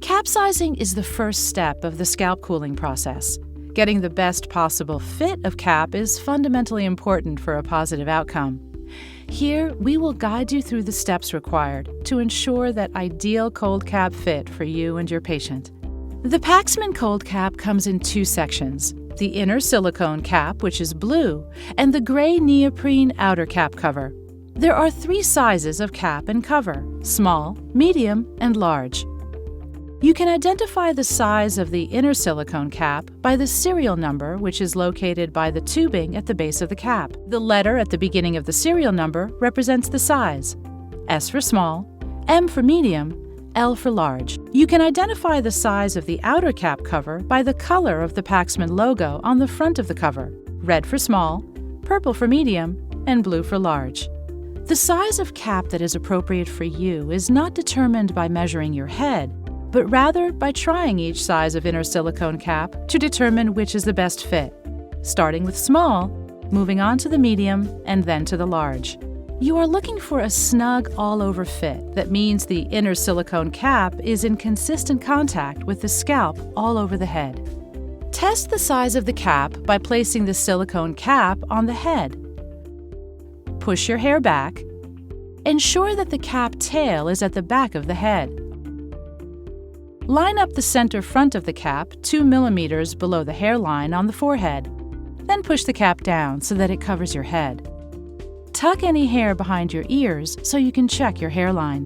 Capsizing is the first step of the scalp cooling process. Getting the best possible fit of cap is fundamentally important for a positive outcome. Here, we will guide you through the steps required to ensure that ideal cold cap fit for you and your patient. The Paxman cold cap comes in two sections: the inner silicone cap, which is blue, and the gray neoprene outer cap cover. There are three sizes of cap and cover: small, medium, and large. You can identify the size of the inner silicone cap by the serial number, which is located by the tubing at the base of the cap. The letter at the beginning of the serial number represents the size: S for small, M for medium, L for large. You can identify the size of the outer cap cover by the color of the Paxman logo on the front of the cover: red for small, purple for medium, and blue for large. The size of cap that is appropriate for you is not determined by measuring your head, but rather by trying each size of inner silicone cap to determine which is the best fit, starting with small, moving on to the medium, and then to the large. You are looking for a snug all-over fit. That means the inner silicone cap is in consistent contact with the scalp all over the head. Test the size of the cap by placing the silicone cap on the head. Push your hair back. Ensure that the cap tail is at the back of the head. Line up the center front of the cap 2 millimeters below the hairline on the forehead. Then push the cap down so that it covers your head. Tuck any hair behind your ears so you can check your hairline.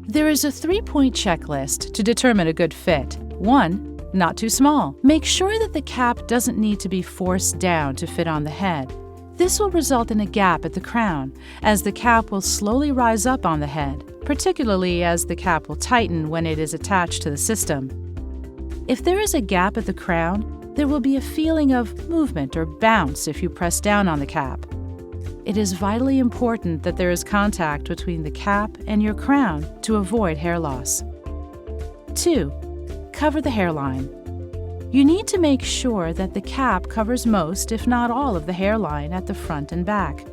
There is a 3-point checklist to determine a good fit. 1. Not too small. Make sure that the cap doesn't need to be forced down to fit on the head. This will result in a gap at the crown, as the cap will slowly rise up on the head, particularly as the cap will tighten when it is attached to the system. If there is a gap at the crown, there will be a feeling of movement or bounce if you press down on the cap. It is vitally important that there is contact between the cap and your crown to avoid hair loss. 2. Cover the hairline. You need to make sure that the cap covers most, if not all, of the hairline at the front and back.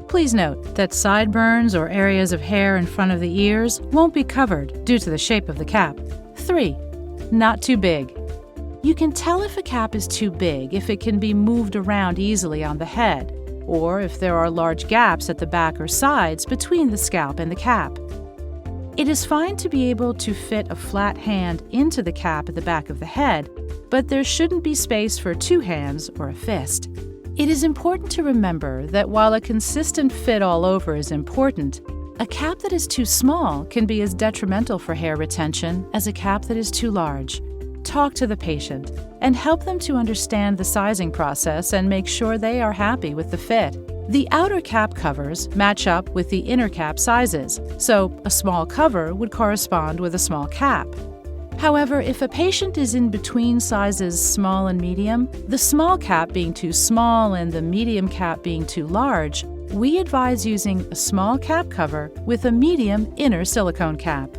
Please note that sideburns or areas of hair in front of the ears won't be covered due to the shape of the cap. 3. Not too big. You can tell if a cap is too big if it can be moved around easily on the head, or if there are large gaps at the back or sides between the scalp and the cap. It is fine to be able to fit a flat hand into the cap at the back of the head, but there shouldn't be space for 2 hands or a fist. It is important to remember that while a consistent fit all over is important, a cap that is too small can be as detrimental for hair retention as a cap that is too large. Talk to the patient and help them to understand the sizing process and make sure they are happy with the fit. The outer cap covers match up with the inner cap sizes, so a small cover would correspond with a small cap. However, if a patient is in between sizes small and medium, the small cap being too small and the medium cap being too large, we advise using a small cap cover with a medium inner silicone cap.